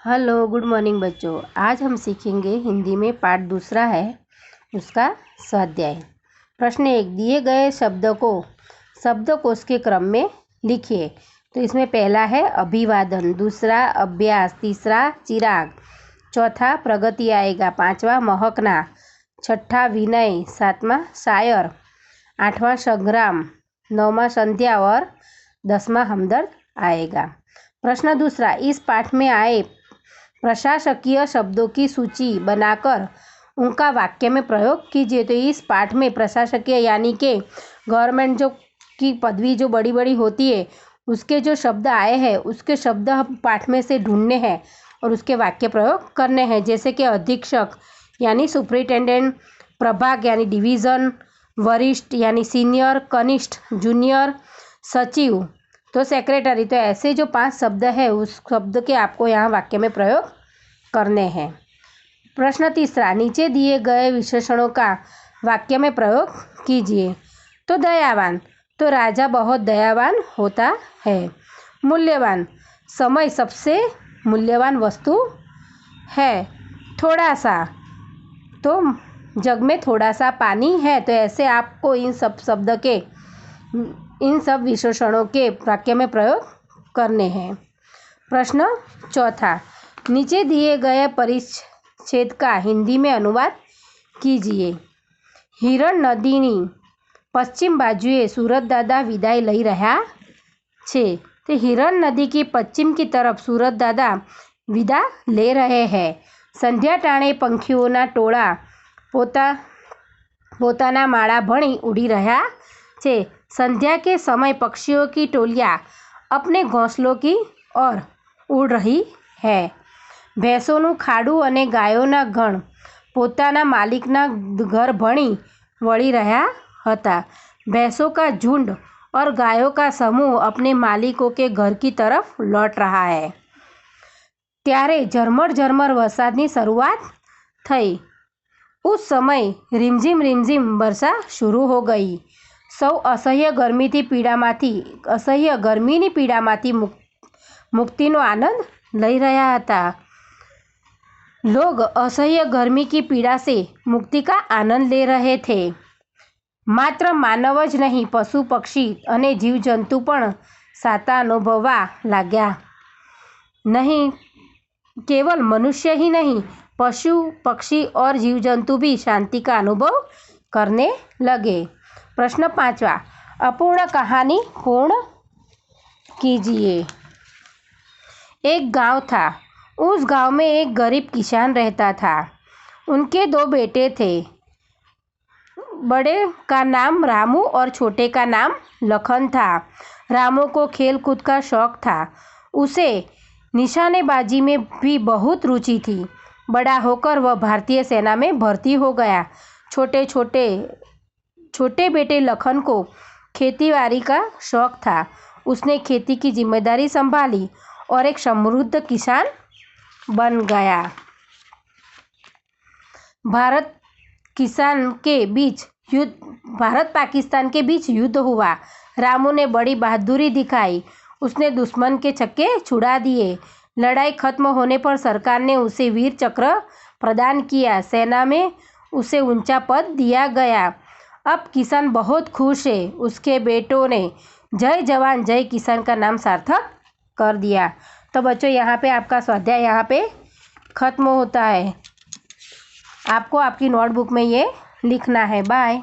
Hello, good morning बच्चों। आज हम सीखेंगे हिंदी में पाठ दूसरा है, उसका स्वाध्याय। प्रश्न 1, दिए गए शब्दकोश के क्रम में लिखिए। तो इसमें पहला है अभिवादन, दूसरा अभ्यास, तीसरा चिराग, चौथा प्रगति आएगा, पांचवा महकना, छठा विनय, सातवां शायर, आठवां संग्राम, नौवां संध्या और 10वां हमदर्द आएगा। प्रश्न दूसरा, इस पाठ में आए प्रशासकीय शब्दों की सूची बनाकर उनका वाक्य में प्रयोग कीजिए। तो इस पाठ में प्रशासकीय यानी कि गवर्नमेंट की पदवी जो बड़ी बड़ी होती है उसके जो शब्द आए हैं उसके शब्द हम पाठ में से ढूंढने हैं और उसके वाक्य प्रयोग करने हैं। जैसे कि अधीक्षक यानी सुपरिटेंडेंट, प्रभाग यानी डिवीज़न, वरिष्ठ यानी सीनियर, कनिष्ठ जूनियर, सचिव तो सेक्रेटरी। तो ऐसे जो 5 शब्द है उस शब्द के आपको यहाँ वाक्य में प्रयोग करने हैं। प्रश्न तीसरा, नीचे दिए गए विशेषणों का वाक्य में प्रयोग कीजिए। तो दयावान, तो राजा बहुत दयावान होता है। मूल्यवान, समय सबसे मूल्यवान वस्तु है। थोड़ा सा, तो जग में थोड़ा सा पानी है। तो ऐसे आपको इन सब विशेषणों के वाक्य में प्रयोग करने हैं। प्रश्न चौथा, नीचे दिए गए परिच्छेद का हिंदी में अनुवाद कीजिए। हिरण नदीनी पश्चिम बाजुए सूरतदादा विदाय लई रह्या छे। तो हिरण नदी की पश्चिम की तरफ सूरतदादा विदा ले रहे हैं। संध्या टाणे पंखीओना टोळा पोताना माळा भणी उड़ी रह्या छे। संध्या के समय पक्षियों की टोलियां अपने घोंसलों की ओर उड़ रही है। ભેંસોનું ખાડું અને ગાયોના ગણ પોતાના માલિકના ઘર ભણી વળી રહ્યા હતા। भैंसों का झुंड और गायों का समूह अपने मालिकों के घर की तरफ लौट रहा है। ત્યારે ઝરમર ઝરમર વરસાદની શરૂઆત થઈ। उस समय रिमझिम रिमझिम वर्षा शुरू हो गई। સૌ અસહ્ય ગરમીની પીડામાંથી મુક્તિનો આનંદ લઈ રહ્યા હતા। लोग असह्य गर्मी की पीड़ा से मुक्ति का आनंद ले रहे थे। मात्र मानव ज नहीं, पशु पक्षी अने जीव जंतु पण साता अनुभववा लाग्या। नहीं केवल मनुष्य ही नहीं, पशु पक्षी और जीव जंतु भी शांति का अनुभव करने लगे। प्रश्न 5वां, अपूर्ण कहानी पूर्ण कीजिए। एक गांव था। उस गांव में एक गरीब किसान रहता था। उनके 2 बेटे थे। बड़े का नाम रामू और छोटे का नाम लखन था। रामू को खेल कूद का शौक था। उसे निशानेबाजी में भी बहुत रुचि थी। बड़ा होकर वह भारतीय सेना में भर्ती हो गया। छोटे बेटे लखन को खेतीबाड़ी का शौक था। उसने खेती की जिम्मेदारी संभाली और एक समृद्ध किसान बन गया। भारत पाकिस्तान के बीच युद्ध हुआ। रामू ने बड़ी बहादुरी दिखाई। उसने दुश्मन के छक्के छुड़ा दिए। लड़ाई खत्म होने पर सरकार ने उसे वीर चक्र प्रदान किया। सेना में उसे ऊंचा पद दिया गया। अब किसान बहुत खुश है। उसके बेटों ने जय जवान जय किसान का नाम सार्थक कर दिया। तो बच्चों यहाँ पे आपका स्वाध्याय यहाँ पे ख़त्म होता है। आपको आपकी नोटबुक में ये लिखना है। बाय।